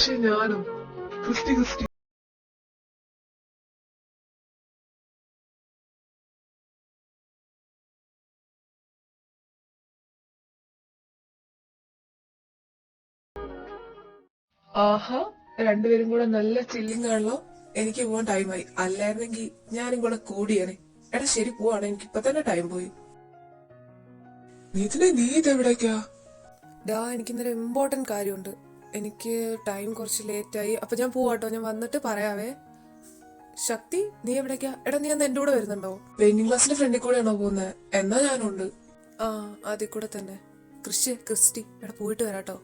പക്ഷെ ഞാനും Christy Christy ആഹാ, രണ്ടുപേരും കൂടെ നല്ല ചില്ലിങ് ആണല്ലോ. എനിക്ക് പോവാൻ ടൈമായി. അല്ലായിരുന്നെങ്കിൽ ഞാനും കൂടെ കൂടിയേനെ. എടാ ശരി, പോവാണ്. എനിക്ക് ഇപ്പൊ തന്നെ ടൈം പോയി. നീ ഇതെവിടേക്കാ? എനിക്ക് ഇന്നൊരു ഇമ്പോർട്ടന്റ് കാര്യമുണ്ട്. എനിക്ക് ടൈം കുറച്ച് ലേറ്റ് ആയി. അപ്പൊ ഞാൻ പോവാട്ടോ. ഞാൻ വന്നിട്ട് പറയാവേ. ശക്തി, നീ എവിടേക്കാ? എടാ, നീ അന്ന് എന്റെ കൂടെ വരുന്നുണ്ടോ? പെയിന്റിംഗ് ക്ലാസ്സിന്റെ ഫ്രണ്ടിൽ കൂടെയാണോ പോകുന്നത്? എന്നാ ഞാനുണ്ട്. ആ, അതിൽ കൂടെ തന്നെ. ക്രിസ്റ്റി, എടാ പോയിട്ട് വരാട്ടോ.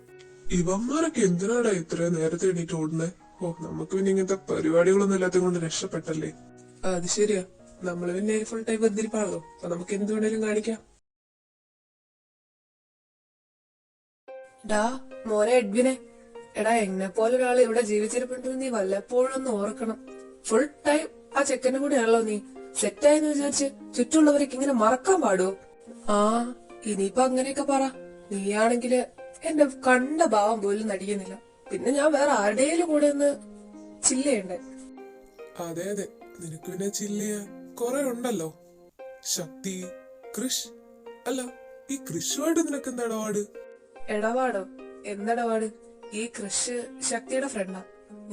ഇവന്മാരൊക്കെ എന്തിനാടാ ഇത്രയും നേരത്തെ എണീറ്റ് ഓടുന്നേ? ഓ, നമുക്ക് പിന്നെ ഇങ്ങനത്തെ പരിപാടികളൊന്നും ഇല്ലാത്ത കൊണ്ട് രക്ഷപ്പെട്ടല്ലേ. അത് ശരിയാ, നമ്മള് പിന്നെ ഫുൾ ടൈം ബന്ധിരിപ്പാണല്ലോ. അപ്പൊ നമുക്ക് എന്ത് വേണേലും കാണിക്കാം. ഡാ മോനെ എഡ്വിനെ, എടാ എന്നെ പോലെ ഒരാൾ ഇവിടെ ജീവിച്ചിരിപ്പുണ്ടെന്ന് നീ വല്ലപ്പോഴും ഒന്ന് ഓർക്കണം. ഫുൾ ടൈം ആ ചെക്കന്റെ കൂടെയാണല്ലോ നീ. സെറ്റായെന്ന് വിചാരിച്ച് ചുറ്റുള്ളവരൊക്കെ ഇങ്ങനെ മറക്കാൻ പാടുവോ? ആ, ഇനിയിപ്പൊ അങ്ങനെയൊക്കെ പറ. നീയാണെങ്കില് എന്റെ കണ്ട ഭാവം പോലും നടിക്കുന്നില്ല. പിന്നെ ഞാൻ വേറെ ആരുടെയും കൂടെ ഒന്ന് ചില്ലയുണ്ട്. അതെ അതെ, നിനക്ക് പിന്നെ ചില്ലിയ കൊറേ ഉണ്ടല്ലോ. ശക്തി, കൃഷ്. അല്ല, ഈ കൃഷുമായിട്ട് നിനക്ക് എന്താ ഇടപാട്? ഇടപാടോ? എന്തിടപാട്? ഈ കൃഷ് ശക്തിയുടെ ഫ്രണ്ടാ.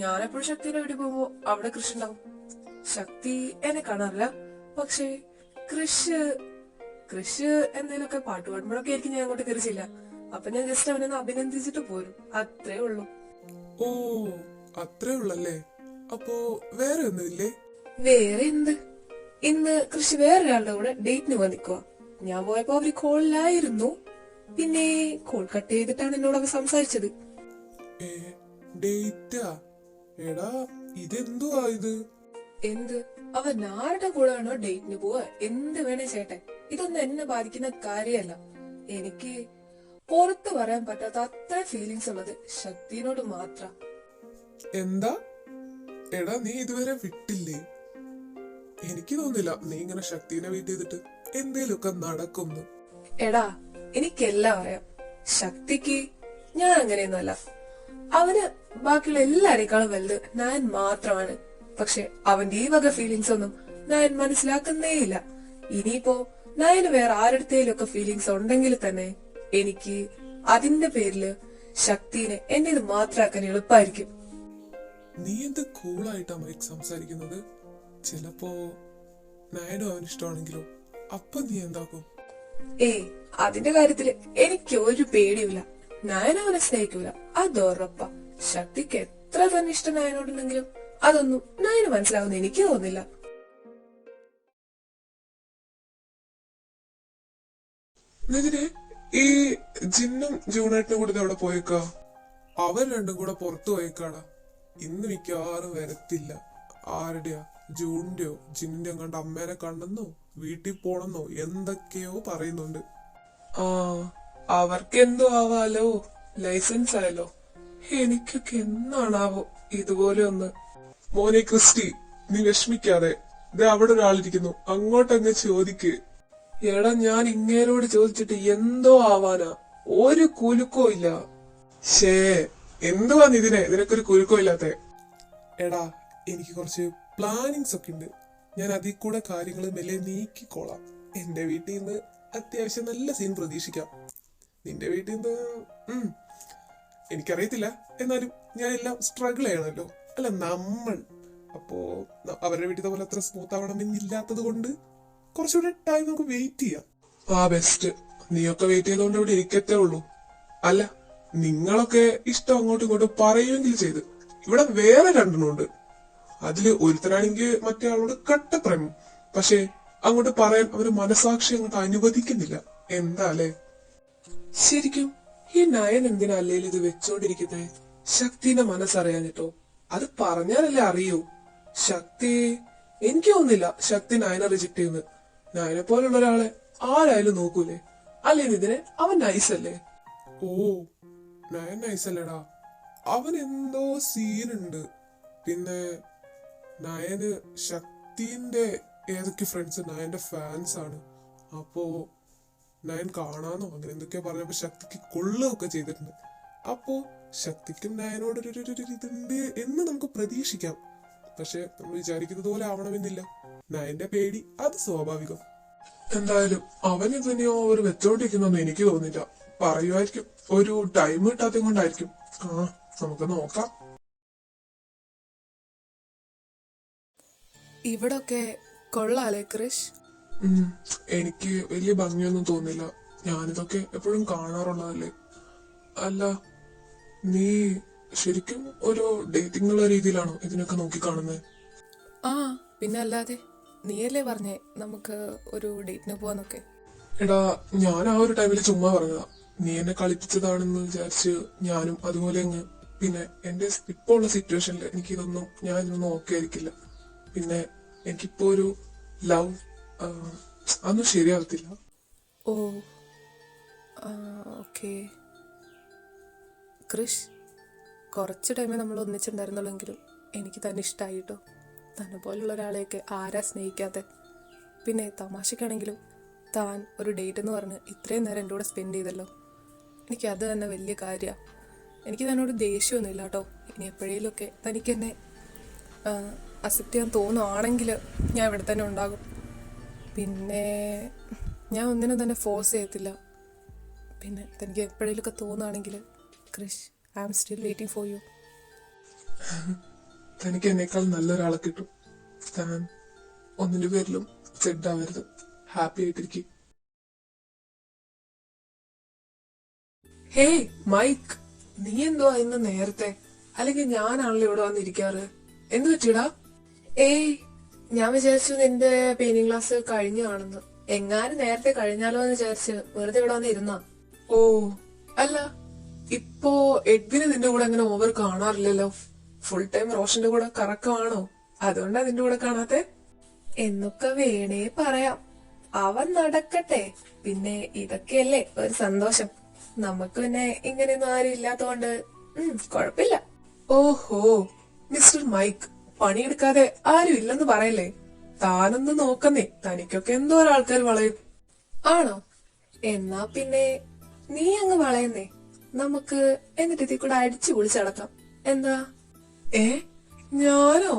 ഞാനെപ്പോഴും ശക്തിയുടെ വീട്ടിൽ പോകുമ്പോ അവിടെ കൃഷി ഉണ്ടാവും. ശക്തി എന്നെ കാണാറില്ല. പക്ഷേ കൃഷ് എന്തേലൊക്കെ പാട്ട് പാടുമ്പോഴൊക്കെ ആയിരിക്കും ഞാൻ അങ്ങോട്ട് കയറിച്ചില്ല. അപ്പൊ ഞാൻ ജസ്റ്റ് അവനെ അഭിനന്ദിച്ചിട്ട് പോരും. അത്രേ ഉള്ളൂ. ഓ, അത്രേ ഉള്ളല്ലേ? അപ്പോ വേറെ ഒന്നുമില്ലേ? വേറെ എന്ത്? ഇന്ന് കൃഷി വേറൊരാളുടെ കൂടെ ഡേറ്റിന് വന്നിക്കുക. ഞാൻ പോയപ്പോ അവര് കോളിലായിരുന്നു. പിന്നെ കോൾ കട്ട് ചെയ്തിട്ടാണ് എന്നോടൊക്കെ സംസാരിച്ചത്. എടാ, ഇതെന്തുവാ ഇത്? എന്ത്? അവൻ ആരുടെ കൂടെയാണോ ഡേറ്റിന് പോവാ, എന്ത് വേണേ ചേട്ടൻ. ഇതൊന്നും എന്നെ ബാധിക്കുന്ന കാര്യമല്ല. എനിക്ക് പുറത്തു പറയാൻ പറ്റാത്ത അത്ര ഫീലിങ്സ് ഉള്ളത് ശക്തിനോട് മാത്രം. എന്താ? എടാ, നീ ഇതുവരെ വിട്ടില്ലേ? എനിക്ക് തോന്നില്ല നീ ഇങ്ങനെ ശക്തിനെ വെയിറ്റ് ചെയ്തിട്ട് എന്തേലൊക്കെ നടക്കുന്നു. എടാ, എനിക്കെല്ലാം അറിയാം. ശക്തിക്ക് ഞാൻ അങ്ങനെയൊന്നുമല്ല. അവന് ബാക്കിയുള്ള എല്ലാരേക്കാളും വലുത് ഞാൻ മാത്രമാണ്. പക്ഷെ അവന്റെ ഈ വക ഫീലിങ്സ് ഒന്നും ഞാൻ മനസ്സിലാക്കുന്നേയില്ല. ഇനിയിപ്പോ ഞാൻ വേറെ ആരുടെത്തേലൊക്കെ ഫീലിങ്സ് ഉണ്ടെങ്കിൽ തന്നെ എനിക്ക് അതിന്റെ പേരില് ശക്തിനെ എന്റേത് മാത്രമാക്കാൻ എളുപ്പമായിരിക്കും. നീ എന്ത് കൂളായിട്ടാ മൈക്ക് സംസാരിക്കുന്നത്? ചിലപ്പോ നയനും അവന് ഇഷ്ടമാണെങ്കിലോ? അപ്പൊ നീ എന്താക്കും? അതിന്റെ കാര്യത്തില് എനിക്ക് ഒരു പേടിയില്ല. നയനും അവനെ സ്നേഹിക്കൂല, അത് ഉറപ്പാ. ശക്തിക്ക് എത്ര തന്നെ ഇഷ്ടം നയനോടുണ്ടെങ്കിലും അതൊന്നും നയന് മനസ്സിലാവുന്ന എനിക്ക് തോന്നില്ല. ഈ ജിന്നും ജൂണേട്ടിനും കൂടെ അവിടെ പോയേക്കാ? അവർ രണ്ടും കൂടെ പുറത്തു പോയേക്കാടാ. ഇന്ന് മിക്കവാറും വരത്തില്ല. ആരുടെയാ? ജൂണിന്റെയോ ജിന്നിന്റെ കണ്ട അമ്മേനെ കണ്ടെന്നോ വീട്ടിൽ പോണെന്നോ എന്തൊക്കെയോ പറയുന്നുണ്ട്. ആ, അവർക്ക് എന്തോ ആവാലോ. ലൈസൻസ് ആയല്ലോ. എനിക്കൊക്കെ എന്നാണാവോ ഇതുപോലെ ഒന്ന്. മോനെ ക്രിസ്റ്റി, നീ വിഷമിക്കാതെ. അവിടെ ഒരാളിരിക്കുന്നു, അങ്ങോട്ടങ്ങ് ചോദിക്ക്. എടാ, ഞാൻ ഇങ്ങേരോട് ചോദിച്ചിട്ട് എന്തോ ആവാനാ? ഒരു കുലുക്കോ ഇല്ല. ഷേ, എന്തുവാ നിനക്കൊരു കുലുക്കോ ഇല്ലാത്ത? എടാ, എനിക്ക് കുറച്ച് പ്ലാനിങ്സ് ഒക്കെ ഉണ്ട്. ഞാൻ അതിൽ കൂടെ കാര്യങ്ങൾ മെല്ലെ നീക്കിക്കോളാം. എന്റെ വീട്ടിൽ നിന്ന് അത്യാവശ്യം നല്ല സീൻ പ്രതീക്ഷിക്കാം. നിന്റെ വീട്ടിൽ നിന്ന് എനിക്കറിയത്തില്ല. എന്നാലും ഞാൻ എല്ലാം സ്ട്രഗിൾ ചെയ്യണമല്ലോ. അല്ല, അപ്പോ അവരുടെ വീട്ടിൽ പോലെ അത്ര സ്മൂത്ത് ആവണമെന്നില്ലാത്തത് കൊണ്ട് കുറച്ചുകൂടെ ടൈം നമുക്ക് വെയിറ്റ് ചെയ്യാം. ആ, ബെസ്റ്റ്. നീയൊക്കെ വെയിറ്റ് ചെയ്തോണ്ട് ഇവിടെ ഇരിക്കത്തേ ഉള്ളൂ. അല്ല, നിങ്ങളൊക്കെ ഇഷ്ടം അങ്ങോട്ടും ഇങ്ങോട്ടും പറയുമെങ്കിൽ ചെയ്ത്. ഇവിടെ വേറെ രണ്ടെണ്ണമുണ്ട്. അതില് ഒരുത്തനാണെങ്കിൽ മറ്റേ ആളോട് കട്ടപ്രേമം. പക്ഷെ അങ്ങോട്ട് പറയാൻ അവര് മനസാക്ഷി അങ്ങോട്ട് അനുവദിക്കുന്നില്ല. എന്താ അല്ലേ? ശരിക്കും ഈ നയൻ എന്തിനാ അല്ലേലും ഇത് വെച്ചോണ്ടിരിക്കുന്നേ? ശക്തിന്റെ മനസ്സറിയാഞ്ഞിട്ടോ? അത് പറഞ്ഞാലല്ലേ അറിയൂ. ശക്തി, എനിക്ക് തോന്നുന്നില്ല ശക്തി നയനെ റിജക്ട് ചെയ്യുന്നത്. നയനെ പോലുള്ള ഒരാളെ ആരായാലും നോക്കൂലേ? അല്ലേ ഇതിനെ? അവൻ നൈസല്ലേ? ഓ, നയൻ നൈസല്ലേടാ. അവൻ എന്തോ സീനുണ്ട്. പിന്നെ നയന് ശക്തിന്റെ ഏതൊക്കെ ഫ്രണ്ട്സ് നയന്റെ ഫാൻസ് ആണ്. അപ്പോ നയൻ കാണാന്നോ അങ്ങനെ എന്തൊക്കെയോ പറഞ്ഞപ്പോ ശക്തിക്ക് കൊള്ളുകയൊക്കെ ചെയ്തിട്ടുണ്ട്. അപ്പോ ശക്തിക്കും നയനോട് ഇതുണ്ട് എന്ന് നമുക്ക് പ്രതീക്ഷിക്കാം. പക്ഷെ നമ്മൾ വിചാരിക്കുന്നത് പോലെ ആവണമെന്നില്ല. നയന്റെ പേടി അത് സ്വാഭാവികം. എന്തായാലും അവന് തന്നെയോ ഒരു വെച്ചോണ്ടിരിക്കുന്നൊന്നും എനിക്ക് തോന്നില്ല. പറയുമായിരിക്കും, ഒരു ടൈം കിട്ടാത്തത് കൊണ്ടായിരിക്കും. നമുക്ക് നോക്കാം. ഇവിടൊക്കെ കൊള്ളാലേ ക്രിഷ്? എനിക്ക് വലിയ ഭംഗിയൊന്നും തോന്നില്ല. ഞാനിതൊക്കെ എപ്പോഴും കാണാറുള്ളതല്ലേ. അല്ല, നീ ശരിക്കും ഒരു ഡേറ്റിംഗ് ഉള്ള രീതിയിലാണോ ഇതിനൊക്കെ നോക്കി കാണുന്നത്? പിന്നെ അല്ലാതെ, നീയല്ലേ പറഞ്ഞേ നമുക്ക് ഒരു ഡേറ്റിന് പോവാന്നൊക്കെ. എടാ, ഞാൻ ആ ഒരു ടൈമിൽ ചുമ്മാ പറഞ്ഞതാ. നീ എന്നെ കളിപ്പിച്ചതാണെന്ന് വിചാരിച്ച് ഞാനും അതുപോലെ അങ്ങ്. പിന്നെ എന്റെ ഇപ്പോ ഉള്ള സിറ്റുവേഷനിൽ ഞാൻ ഇതൊന്നും ഓക്കെ ആയിരിക്കില്ല. പിന്നെ എനിക്കിപ്പോ ഒരു ലവ് അതൊന്നും ശരിയാവത്തില്ല. ഓ ഓക്കെ ക്രിഷ്, കുറച്ച് ടൈമേ നമ്മൾ ഒന്നിച്ചിട്ടുണ്ടായിരുന്നുള്ളെങ്കിലും എനിക്ക് തന്നെ ഇഷ്ടമായിട്ടോ. തന്നെ പോലുള്ള ഒരാളെയൊക്കെ ആരാ സ്നേഹിക്കാതെ? പിന്നെ തമാശക്കാണെങ്കിലും താൻ ഒരു ഡേറ്റ് എന്ന് പറഞ്ഞ് ഇത്രയും നേരം എൻ്റെ കൂടെ സ്പെൻഡ് ചെയ്തല്ലോ. എനിക്കത് തന്നെ വലിയ കാര്യമാണ്. എനിക്ക് തന്നോട് ദേഷ്യമൊന്നുമില്ല കേട്ടോ. ഇനി എപ്പോഴേലുമൊക്കെ തനിക്ക് എന്നെ അക്സെപ്റ്റ് ചെയ്യാൻ തോന്നുവാണെങ്കിൽ ഞാൻ ഇവിടെ തന്നെ ഉണ്ടാകും. പിന്നെ ഞാൻ ഒന്നിനും തന്നെ ഫോഴ്സ് ചെയ്യത്തില്ല. പിന്നെ തനിക്ക് എപ്പോഴേലുമൊക്കെ തോന്നുകയാണെങ്കിൽ Krish, I am still waiting for you. തനിക്ക് എന്നേക്കാൾ നല്ലൊരാളെ കിട്ടും. താൻ ഒന്നിന്റെ പേരിലും സെഡ് ആവരുത്. ഹാപ്പി ആയിട്ടിരിക്കും. ഹേയ് മൈക്ക്, നീ എന്തുവാ ഇന്ന് നേരത്തെ? അല്ലെങ്കിൽ ഞാനാണല്ലോ ഇവിടെ വന്നിരിക്കാറ്. എന്ത് പറ്റിയടാ? ഏയ്, ഞാൻ വിചാരിച്ചു നിന്റെ പെയിന്റിംഗ് ക്ലാസ് കഴിഞ്ഞു കാണുന്നു. എങ്ങാനും നേരത്തെ കഴിഞ്ഞാലോ എന്ന് വിചാരിച്ച് വെറുതെ ഇവിടെ വന്നിരുന്നാ. ഓ അല്ല, ഇപ്പോ എഡ്വിന് നിന്റെ കൂടെ അങ്ങനെ ഓവർ കാണാറില്ലല്ലോ. ഫുൾ ടൈം റോഷന്റെ കൂടെ കറക്കമാണോ? അതുകൊണ്ടാ നിന്റെ കൂടെ കാണാത്തെ? എന്നൊക്കെ വേണേ പറയാം. അവൻ നടക്കട്ടെ. പിന്നെ ഇതൊക്കെയല്ലേ ഒരു സന്തോഷം. നമുക്ക് പിന്നെ ഇങ്ങനെയൊന്നും ആരും ഇല്ലാത്തോണ്ട് കൊഴപ്പില്ല. ഓഹോ മിസ്റ്റർ മൈക്ക്, പണിയെടുക്കാതെ ആരും ഇല്ലെന്ന് പറയല്ലേ. താനൊന്ന് നോക്കുന്നേ, തനിക്കൊക്കെ എന്തോ ആൾക്കാർ വളയും. ആണോ? എന്നാ പിന്നെ നീ അങ്ങ് വളയുന്നേ. നമുക്ക് എന്നിട്ട് ഇതിൽ കൂടെ അടിച്ചു പൊളിച്ചടക്കാം. എന്താ? ഞാനോ?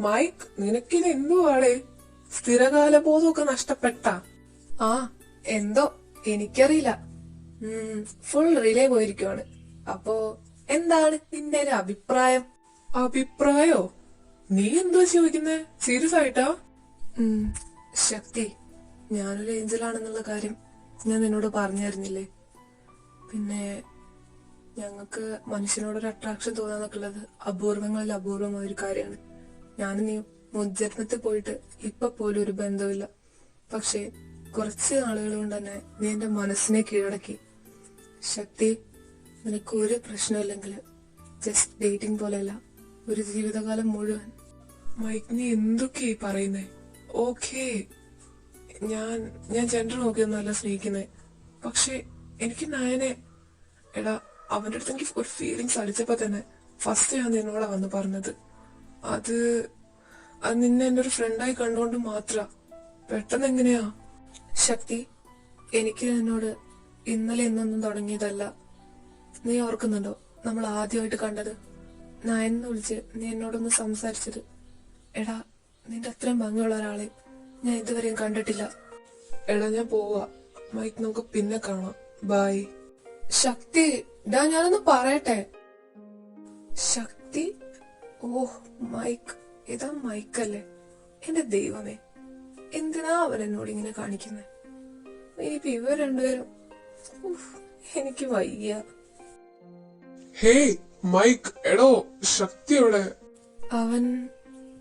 മൈക്ക്, നിനക്കിത് എന്തുവാടേ? സ്ഥിരകാല ബോധമൊക്കെ നഷ്ടപ്പെട്ട? എന്തോ എനിക്കറിയില്ല. ഫുൾ റിലേ പോയിരിക്കുവാണ്. അപ്പോ എന്താണ് നിന്റെ ഒരു അഭിപ്രായം? അഭിപ്രായോ? നീ എന്തോ ചോദിക്കുന്നേ? സീരിയസ് ആയിട്ടാ? ശക്തി, ഞാനൊരു ഏഞ്ചലാണെന്നുള്ള കാര്യം ഞാൻ നിന്നോട് പറഞ്ഞായിരുന്നില്ലേ? പിന്നെ ഞങ്ങൾക്ക് മനുഷ്യനോടൊരു അട്രാക്ഷൻ തോന്നാന്നൊക്കെ ഉള്ളത് അപൂർവങ്ങളിൽ അപൂർവമായ ഒരു കാര്യമാണ്. ഞാനും നീ മുൻജന്മത്തിൽ പോയിട്ട് ഇപ്പൊ പോലും ഒരു ബന്ധമില്ല. പക്ഷെ കുറച്ച് നാളുകൾ കൊണ്ട് തന്നെ നീ എന്റെ മനസ്സിനെ കീഴടക്കി. ശക്തി, നിനക്ക് ഒരു പ്രശ്നമില്ലെങ്കിൽ ജസ്റ്റ് ഡേറ്റിംഗ് പോലെയല്ല, ഒരു ജീവിതകാലം മുഴുവൻ. മൈക്ക്, നീ എന്തൊക്കെയായി പറയുന്നേ? ഓക്കേ, ഞാൻ ജെൻഡർ നോക്കിയൊന്നുമല്ല സ്നേഹിക്കുന്നേ. പക്ഷെ എനിക്ക് നയനെ, എടാ, അവന്റെ അടുത്ത് എനിക്ക് ഒരു ഫീലിങ്സ് അടിച്ചപ്പോ തന്നെ ഫസ്റ്റ് ഞാൻ നിന്നോടാ വന്ന് പറഞ്ഞത്. അത് നിന്നെ എന്റെ ഒരു ഫ്രണ്ടായി കണ്ടുകൊണ്ട് മാത്ര. പെട്ടെന്ന് എങ്ങനെയാ? ശക്തി, എനിക്ക് നിന്നോട് ഇന്നലെ ഇന്നൊന്നും തുടങ്ങിയതല്ല. നീ ഓർക്കുന്നുണ്ടോ നമ്മൾ ആദ്യമായിട്ട് കണ്ടത്? നയനെന്ന് വിളിച്ച് നീ എന്നോടൊന്ന് സംസാരിച്ചത്? എടാ, നിന്റെ അത്രയും ഭംഗിയുള്ള ഒരാളെ ഞാൻ ഇതുവരെയും കണ്ടിട്ടില്ല. എടാ, ഞാൻ പോവാ. മൈക്ക്, നമുക്ക് പിന്നെ കാണാം. ബൈ. ശക്തി, ഞാനൊന്ന് പറയട്ടെ. ശക്തി, ഓഹ് മൈക്ക്, ഇതാ മൈക്കല്ലേ? എന്റെ ദൈവമേ, എന്തിനാ അവൻ എന്നോട് ഇങ്ങനെ കാണിക്കുന്നത്? ഇനിയിപ്പോ ഇവർ രണ്ടുപേരും, എനിക്ക് വയ്യ. ഹേയ് മൈക്ക്, എടോ, ശക്തി എവിടെ? അവൻ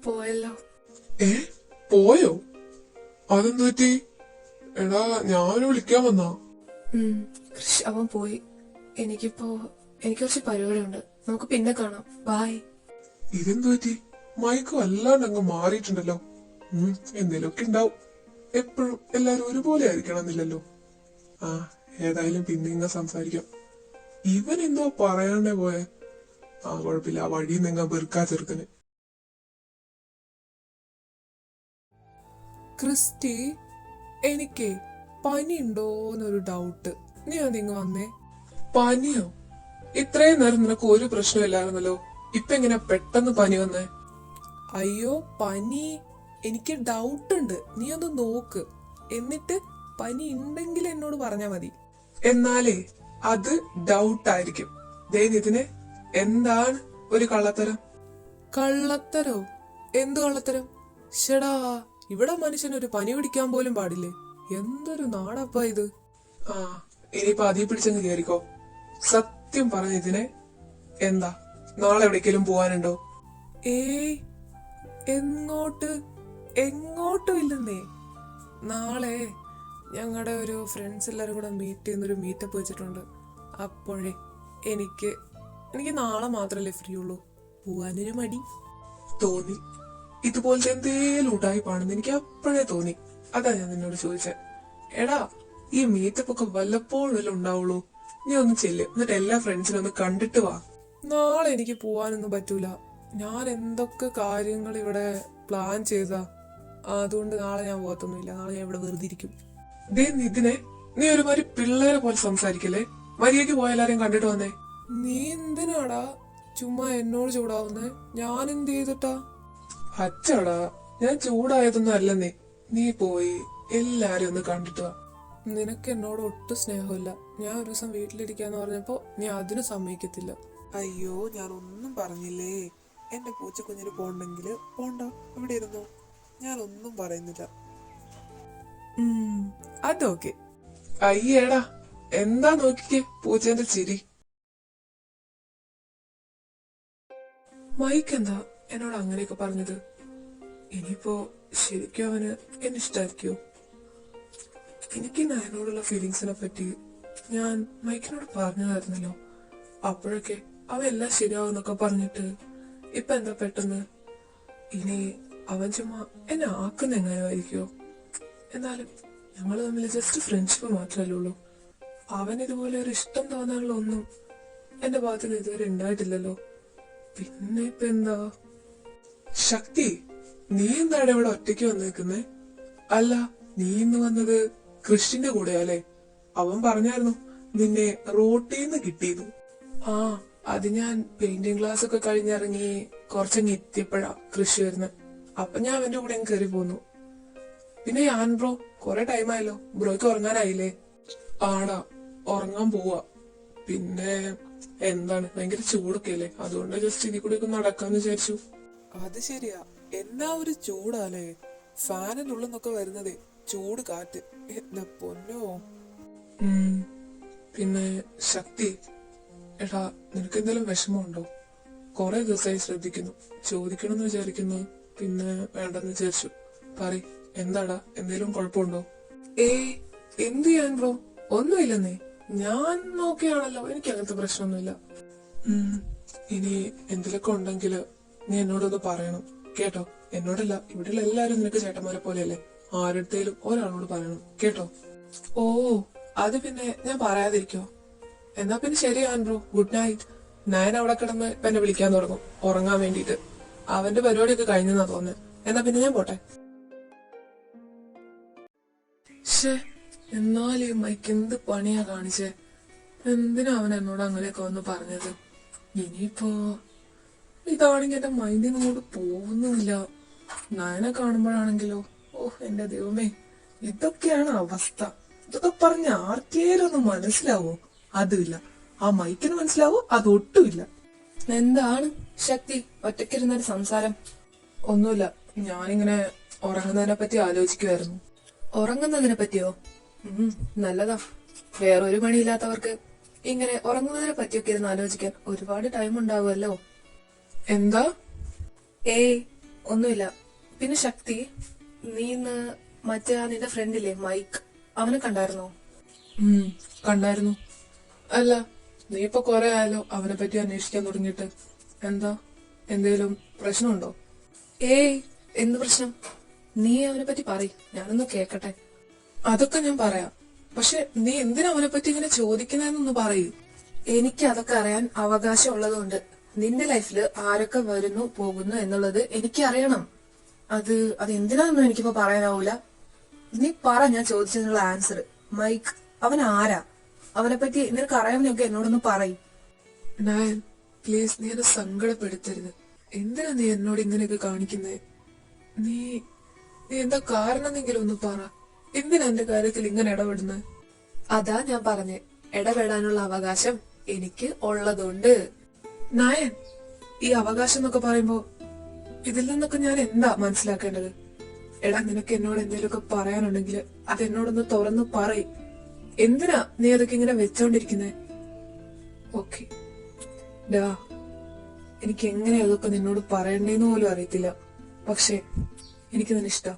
പോയല്ലോ. പോയോ? അതെന്തു പറ്റി? എടാ, ഞാൻ വിളിക്കാൻ വന്നാ. അവൻ പോയി. എനിക്ക് കുറച്ച് പരിപാടിയുണ്ട്. നമുക്ക് പിന്നെ കാണാം. ബൈ. ഇതെന്തു പറ്റി? മൈക്ക് വല്ലാണ്ട് അങ്ങ് മാറിയിട്ടുണ്ടല്ലോ. എന്തേലൊക്കെ ഉണ്ടാവും. എപ്പോഴും എല്ലാരും ഒരുപോലെ ആയിരിക്കണമെന്നില്ലല്ലോ. ഏതായാലും പിന്നെ ഇങ്ങ സംസാരിക്കാം. ഇവൻ എന്തോ പറയാണ്ടേ പോയെ? കുഴപ്പമില്ല, ആ വഴി നിങ്ങ വെറുക്കാ ചെറുക്കന്. ക്രിസ്റ്റി, എനിക്ക് പനി ഉണ്ടോന്നൊരു ഡൗട്ട്. നീ അതിങ്ങ് വന്നേ. പനിയോ? ഇത്രയും നേരം നിനക്ക് ഒരു പ്രശ്നമില്ലായിരുന്നല്ലോ, ഇപ്പൊ എങ്ങനെ പെട്ടെന്ന് പനി വന്നേ? അയ്യോ പനി, എനിക്ക് ഡൗട്ട് ഉണ്ട്, നീ ഒന്ന് നോക്ക്, എന്നിട്ട് പനി ഉണ്ടെങ്കിൽ എന്നോട് പറഞ്ഞാ മതി. എന്നാലേ അത് ഡൗട്ടായിരിക്കും. ദേ ഇതിന് എന്താണ് ഒരു കള്ളത്തരം? കള്ളത്തരോ? എന്ത് കള്ളത്തരം? ഷെടാ, ഇവിടെ മനുഷ്യനൊരു പനി പിടിക്കാൻ പോലും പാടില്ലേ? എന്തൊരു നാടപ്പാ ഇത്. ആ ഇനിയിപ്പൊ അതീ പിടിച്ചെന്ന് കേറിക്കോ. സത്യം പറഞ്ഞ ഇതിനെ എന്താ, നാളെ എവിടേക്കെങ്കിലും പോവാനുണ്ടോ? ഏയ്, എങ്ങോട്ട്? എങ്ങോട്ടും ഇല്ലെന്നേ. നാളെ ഞങ്ങളുടെ ഒരു ഫ്രണ്ട്സ് എല്ലാരും കൂടെ മീറ്റ് ചെയ്യുന്നൊരു മീറ്റപ്പ് വെച്ചിട്ടുണ്ട്. അപ്പോഴേ എനിക്ക് നാളെ മാത്രല്ലേ ഫ്രീ ഉള്ളൂ. പോവാനൊരു മടി തോന്നി. ഇതുപോലത്തെ എന്തേലും ഉടായിപ്പാണെന്ന് എനിക്ക് അപ്പോഴേ തോന്നി. അതാ ഞാൻ നിന്നോട് ചോദിച്ചേ. എടാ, ഈ മീറ്റപ്പ് ഒക്കെ വല്ലപ്പോഴും ഉണ്ടാവുള്ളൂ. നീ ഒന്ന് ചെല്ല്, എന്നിട്ട് എല്ലാ ഫ്രണ്ട്സിനും ഒന്ന് കണ്ടിട്ട് വാ. നാളെ എനിക്ക് പോവാനൊന്നും പറ്റൂല. ഞാൻ എന്തൊക്കെ കാര്യങ്ങൾ ഇവിടെ പ്ലാൻ ചെയ്താ, അതുകൊണ്ട് നാളെ ഞാൻ പോകത്തൊന്നുമില്ല. നാളെ ഞാൻ ഇവിടെ വെറുതെ ഇരിക്കും. ഇതിനെ നീ ഒരുമാതിരി പിള്ളേരെ പോലെ സംസാരിക്കല്ലേ. മര്യാദയ്ക്ക് പോയ എല്ലാരെയും കണ്ടിട്ട് വന്നേ. നീ എന്തിനാടാ ചുമ്മാ എന്നോട് ചൂടാവുന്നേ? ഞാൻ എന്ത് ചെയ്തിട്ടാ? അച്ചടാ, ഞാൻ ചൂടായതൊന്നും അല്ലെന്നേ. നീ പോയി എല്ലാരും ഒന്ന് കണ്ടിട്ട് വാ. നിനക്ക് എന്നോട് ഒട്ടും സ്നേഹമില്ല. ഞാൻ ഒരു ദിവസം വീട്ടിലിരിക്കാന്ന് പറഞ്ഞപ്പോ നീ അതിന് സമ്മതിക്കത്തില്ല. അയ്യോ, ഞാൻ ഒന്നും പറഞ്ഞില്ലേ. എന്റെ പൂച്ചക്കുഞ്ഞിന് പോണ്ടെങ്കില് പോണ്ട, ഇവിടെ ഇരുന്നോ. ഞാൻ ഒന്നും പറയുന്നില്ല. അതൊക്കെ. അയ്യേടാ, എന്താ നോക്കിക്കേ പൂച്ചേന്റെ ചിരി. മൈക്ക് എന്താ എന്നോട് അങ്ങനെയൊക്കെ പറഞ്ഞത്? ഇനിയിപ്പോ ശരിക്കും അവന് എന്നെ ഇഷ്ടായിരിക്കോ? എനിക്ക് നയനോടുള്ള ഫീലിങ്സിനെ പറ്റി ഞാൻ മൈക്കിനോട് പറഞ്ഞതായിരുന്നല്ലോ. അപ്പോഴൊക്കെ അവൻ എല്ലാം ശരിയാവുന്നൊക്കെ പറഞ്ഞിട്ട് ഇപ്പൊ എന്താ പെട്ടെന്ന്? ഇനി അവൻ ചുമ്മാ എന്നെ ആക്കുന്ന എങ്ങനെയായിരിക്കോ? എന്നാലും ഞങ്ങൾ തമ്മിൽ ജസ്റ്റ് ഫ്രണ്ട്ഷിപ്പ് മാത്രമല്ലേ ഉള്ളൂ. അവൻ ഇതുപോലെ ഒരു ഇഷ്ടം തോന്നാനുള്ള ഒന്നും എന്റെ ഭാഗത്ത് നിന്ന് ഇതുവരെ ഉണ്ടായിട്ടില്ലല്ലോ. പിന്നെ ഇപ്പൊ എന്താ? ശക്തി, നീ എന്താണ് ഇവിടെ ഒറ്റയ്ക്ക് വന്നേക്കുന്നേ? അല്ല, നീ ഇന്ന് വന്നത് കൃഷിന്റെ കൂടെയല്ലേ? അവൻ പറഞ്ഞായിരുന്നു നിന്നെ റോട്ടീന്ന് കിട്ടിയത്. ആ, അത് ഞാൻ പെയിന്റിംഗ് ക്ലാസ് ഒക്കെ കഴിഞ്ഞിറങ്ങി കുറച്ചങ്ങ് എത്തിയപ്പോഴാ കൃഷി വരുന്നത്. അപ്പൊ ഞാൻ അവന്റെ കൂടെ കയറി പോന്നു. പിന്നെ ഞാൻ ബ്രോ, കൊറേ ടൈമായല്ലോ, ബ്രോയ്ക്ക് ഉറങ്ങാനായില്ലേ? ആടാ, ഉറങ്ങാൻ പോവാ. പിന്നെ എന്താണ്, ഭയങ്കര ചൂടൊക്കെ അല്ലേ, അതുകൊണ്ട് ജസ്റ്റ് ഇതിൽ കൂടെ ഒക്കെ നടക്കാന്ന് വിചാരിച്ചു. അത് ശരിയാ, എന്നാ ഒരു ചൂടാലേ. ഫാനിനുള്ളിൽ നിന്നൊക്കെ വരുന്നതേ ചൂട് കാറ്റ്. എന്റെ പൊന്നോ. പിന്നെ ശക്തി, എടാ നിനക്ക് എന്തെങ്കിലും വിഷമമുണ്ടോ? കൊറേ ദിവസമായി ശ്രദ്ധിക്കുന്നു, ചോദിക്കണമെന്ന് വിചാരിക്കുന്നു, പിന്നെ വേണ്ടെന്ന് വിചാരിച്ചു. പറ, എന്താടാ, എന്തേലും കുഴപ്പമുണ്ടോ? എന്ത് ചെയ്യാൻ ബ്രോ, ഒന്നുമില്ലെന്നേ. ഞാൻ നോക്കിയാണല്ലോ, എനിക്ക് അങ്ങനത്തെ പ്രശ്നമൊന്നുമില്ല. ഇനി എന്തിലൊക്കെ ഉണ്ടെങ്കില് നീ എന്നോടൊന്ന് പറയണം കേട്ടോ. എന്നോടല്ല, ഇവിടെയുള്ള എല്ലാരും നിനക്ക് ചേട്ടന്മാരെ പോലെയല്ലേ, ആരുടെയും ഒരാളോട് പറയണം കേട്ടോ. ഓ, അത് പിന്നെ ഞാൻ പറയാതിരിക്കോ? എന്നാ പിന്നെ ശരിയാണ് ബ്രോ, ഗുഡ് നൈറ്റ്. ഞാൻ അവിടെ കിടന്ന് ഇപ്പൊ എന്നെ വിളിക്കാൻ തുടങ്ങും ഉറങ്ങാൻ വേണ്ടിട്ട്. അവന്റെ പരിപാടിയൊക്കെ കഴിഞ്ഞെന്നാ തോന്നുന്നത്. എന്നാ പിന്നെ ഞാൻ പോട്ടെ. എന്നാലും മൈക്ക് എന്ത് പണിയാ കാണിച്ചേ? എന്തിനാ അവൻ എന്നോട് അങ്ങനെയൊക്കെ വന്ന് പറഞ്ഞത്? ഇനിയിപ്പോ ഇതാണെങ്കിൽ എന്റെ മൈൻഡിൽ നിന്നോട് പോകുന്നുമില്ല. നയനെ കാണുമ്പോഴാണെങ്കിലോ, എന്റെ ദൈവമേ, ഇതൊക്കെയാണ് അവസ്ഥ. ഇതൊക്കെ പറഞ്ഞ ആർക്കേലും ഒന്ന് മനസ്സിലാവോ? അതുമില്ല. ആ മൈക്കിന് മനസ്സിലാവോ? അതൊട്ടുമില്ല. എന്താണ് ശക്തി ഒറ്റയ്ക്കിരുന്നൊരു സംസാരം? ഒന്നുമില്ല, ഞാനിങ്ങനെ ഉറങ്ങുന്നതിനെ പറ്റി ആലോചിക്കുമായിരുന്നു. ഉറങ്ങുന്നതിനെ പറ്റിയോ? നല്ലതാ. വേറൊരു പണിയില്ലാത്തവർക്ക് ഇങ്ങനെ ഉറങ്ങുന്നതിനെ പറ്റിയൊക്കെ ഇരുന്ന് ആലോചിക്കാൻ ഒരുപാട് ടൈം ഉണ്ടാവുമല്ലോ. എന്താ? ഒന്നുമില്ല. പിന്നെ ശക്തി, നീ ഇന്ന് മറ്റേ നിന്റെ ഫ്രണ്ടില്ലേ മൈക്ക്, അവനെ കണ്ടായിരുന്നോ? കണ്ടായിരുന്നു. അല്ല, നീ ഇപ്പൊ കൊറേ ആയാലോ അവനെ പറ്റി അന്വേഷിക്കാൻ തുടങ്ങിയിട്ട്. എന്താ, എന്തേലും പ്രശ്നമുണ്ടോ? എന്ത് പ്രശ്നം? നീ അവനെ പറ്റി പറയ്, ഞാനൊന്ന് കേക്കട്ടെ. അതൊക്കെ ഞാൻ പറയാം, പക്ഷെ നീ എന്തിനാ അവനെ പറ്റി ഇങ്ങനെ ചോദിക്കുന്നതെന്നൊന്ന് പറയൂ. എനിക്ക് അതൊക്കെ അറിയാൻ അവകാശം ഉള്ളതുകൊണ്ട് നിന്റെ ലൈഫിൽ ആരൊക്കെ വരുന്നു പോകുന്നു എന്നുള്ളത് എനിക്ക് അറിയണം. അത് എന്തിനാണെന്നും എനിക്കിപ്പോ പറയാനാവൂല. നീ പറ, ഞാൻ ചോദിച്ചതിനുള്ള ആൻസർ. മൈക്ക് അവൻ ആരാ? അവനെ പറ്റി നിനക്ക് അറിയാമെന്നൊക്കെ എന്നോടൊന്ന് പറയും. നയൻ, പ്ലീസ് നീ എന്നെ സങ്കടപ്പെടുത്തരുത്. എന്തിനാ നീ എന്നോട് ഇങ്ങനെയൊക്കെ കാണിക്കുന്നേ? നീ നീ എന്താ കാരണമെന്നെങ്കിലും ഒന്ന് പറ. എന്തിനാ എന്റെ കാര്യത്തിൽ ഇങ്ങനെ ഇടപെടുന്നത്? അതാ ഞാൻ പറഞ്ഞേ, ഇടപെടാനുള്ള അവകാശം എനിക്ക് ഉള്ളതുകൊണ്ട്. നയൻ, ഈ അവകാശം എന്നൊക്കെ പറയുമ്പോ ഇതിൽ നിന്നൊക്കെ ഞാൻ എന്താ മനസ്സിലാക്കേണ്ടത്? എടാ, നിനക്ക് എന്നോട് എന്തെങ്കിലുമൊക്കെ പറയാനുണ്ടെങ്കിൽ അതെന്നോടൊന്ന് തുറന്ന് പറയും. എന്തിനാ നീ അതൊക്കെ ഇങ്ങനെ വെച്ചോണ്ടിരിക്കുന്നേ? ഓക്കെ ഡാ, എനിക്ക് എങ്ങനെ അതൊക്കെ നിന്നോട് പറയണ്ടേന്ന് പോലും അറിയത്തില്ല. പക്ഷെ എനിക്ക് നിന്നെ ഇഷ്ടം.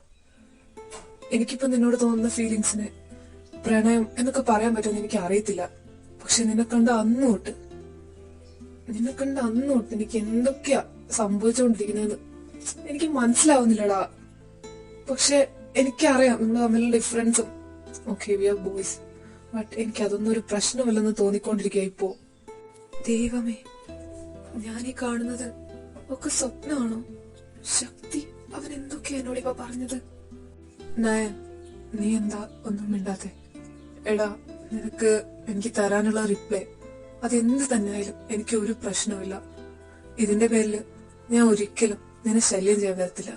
എനിക്കിപ്പോ നിന്നോട് തോന്നുന്ന ഫീലിങ്സിനെ പ്രണയം എന്നൊക്കെ പറയാൻ പറ്റുമെന്ന് എനിക്ക് അറിയത്തില്ല. പക്ഷെ നിന്നെ കണ്ട അന്ന് തൊട്ട് എനിക്ക് എന്തൊക്കെയാ സംഭവിച്ചുകൊണ്ടിരിക്കുന്നതെന്ന് എനിക്ക് മനസ്സിലാവുന്നില്ലടാ. പക്ഷെ എനിക്കറിയാം നമ്മൾ തമ്മിലുള്ള ഡിഫറൻസും. Okay, we are boys. But എനിക്ക് അതൊന്നും ഒരു പ്രശ്നമല്ലെന്ന് തോന്നിക്കൊണ്ടിരിക്കുക ഇപ്പോ. ദൈവമേ, ഞാൻ ഈ കാണുന്നത് ഒക്കെ സ്വപ്നമാണോ? ശക്തി, അവൻ എന്തൊക്കെയാ എന്നോട് ഇപ്പൊ പറഞ്ഞത്? നയൻ, നീ എന്താ ഒന്നും മിണ്ടാത്തെ? എടാ, നിനക്ക് എനിക്ക് തരാനുള്ള റിപ്ലൈ അതെന്ത് തന്നെയായാലും എനിക്ക് ഒരു പ്രശ്നമില്ല. ഇതിന്റെ പേരില് ഞാൻ ഒരിക്കലും നിന്നെ ശല്യം ചെയ്യാൻ വരത്തില്ല.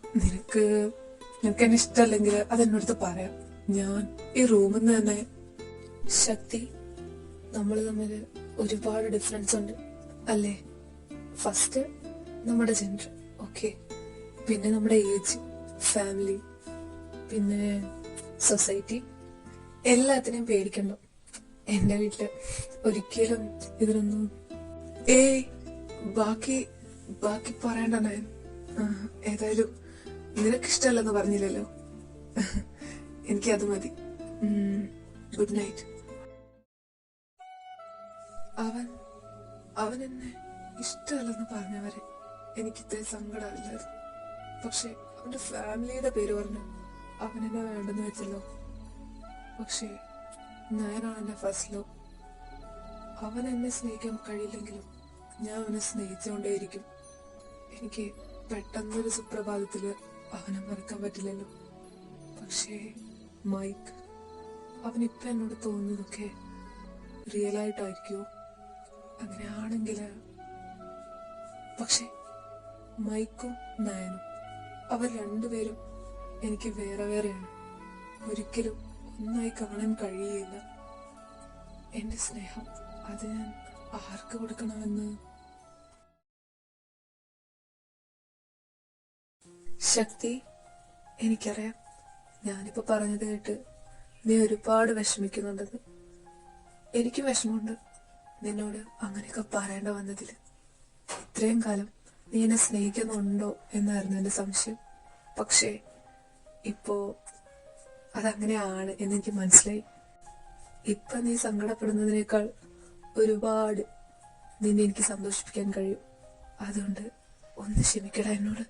നിനക്ക് എന്നെ ഇഷ്ടമല്ലെങ്കിൽ അതെന്നോടത്ത് പറയാം. ഞാൻ ഈ റൂമിൽ നിന്ന് തന്നെ. ശക്തി, നമ്മൾ തമ്മിൽ ഒരുപാട് ഡിഫറൻസ് ഉണ്ട് അല്ലേ? ഫസ്റ്റ് നമ്മുടെ ജെൻഡർ, ഓക്കെ, പിന്നെ നമ്മുടെ ഏജ്, ഫാമിലി, പിന്നെ സൊസൈറ്റി. എല്ലാത്തിനെയും പേടിക്കണ്ട. എന്റെ വീട്ടില് ഒരിക്കലും ഇതിനൊന്നും ബാക്കി പറയണ്ട നയൻ. ഏതായാലും നിനക്കിഷ്ടമല്ലെന്ന് പറഞ്ഞില്ലല്ലോ, എനിക്കത് മതി. Good night. അവൻ എന്നെ ഇഷ്ടമല്ലെന്ന് പറഞ്ഞവരെ എനിക്ക് ഇത്രയും സങ്കടമില്ലായിരുന്നു. പക്ഷെ അവന്റെ ഫാമിലിയുടെ പേര് പറഞ്ഞു അവനെന്നെ വേണ്ടെന്ന് വെച്ചല്ലോ. പക്ഷെ ഞാനാണ് എന്റെ ഫസ്റ്റ് ലവ്. അവൻ എന്നെ സ്നേഹിക്കാൻ കഴിയില്ലെങ്കിലും ഞാൻ അവനെ സ്നേഹിച്ചുകൊണ്ടേയിരിക്കും. എനിക്ക് പെട്ടെന്നൊരു സുപ്രഭാതത്തില് അവനെ മറക്കാൻ പറ്റില്ലല്ലോ. പക്ഷേ മൈക്ക്, അവനിപ്പൊ എന്നോട് തോന്നുന്നതൊക്കെ റിയൽ ആയിട്ടായിരിക്കുമോ? അങ്ങനെയാണെങ്കില് പക്ഷെ മൈക്കും നയനും അവർ രണ്ടുപേരും എനിക്ക് വേറെ വേറെയാണ്. ഒരിക്കലും ഒന്നായി കാണാൻ കഴിയുകയില്ല. എന്റെ സ്നേഹം അത് ഞാൻ ആർക്ക് കൊടുക്കണമെന്ന്? ശക്തി, എനിക്കറിയാം ഞാനിപ്പോ പറഞ്ഞത് കേട്ട് നീ ഒരുപാട് വിഷമിക്കുന്നുണ്ടെന്ന്. എനിക്കും വിഷമമുണ്ട് നിന്നോട് അങ്ങനെയൊക്കെ പറയേണ്ട വന്നതില്. ഇത്രയും കാലം നീ എന്നെ സ്നേഹിക്കുന്നുണ്ടോ എന്നായിരുന്നു എന്റെ സംശയം. പക്ഷേ ഇപ്പോ അതങ്ങനെയാണ് എന്നെനിക്ക് മനസ്സിലായി. ഇപ്പൊ നീ സങ്കടപ്പെടുന്നതിനേക്കാൾ ഒരുപാട് നിന്നെ എനിക്ക് സന്തോഷിപ്പിക്കാൻ കഴിയും. അതുകൊണ്ട് ഒന്ന് ക്ഷമിക്കടാ എന്നോട്.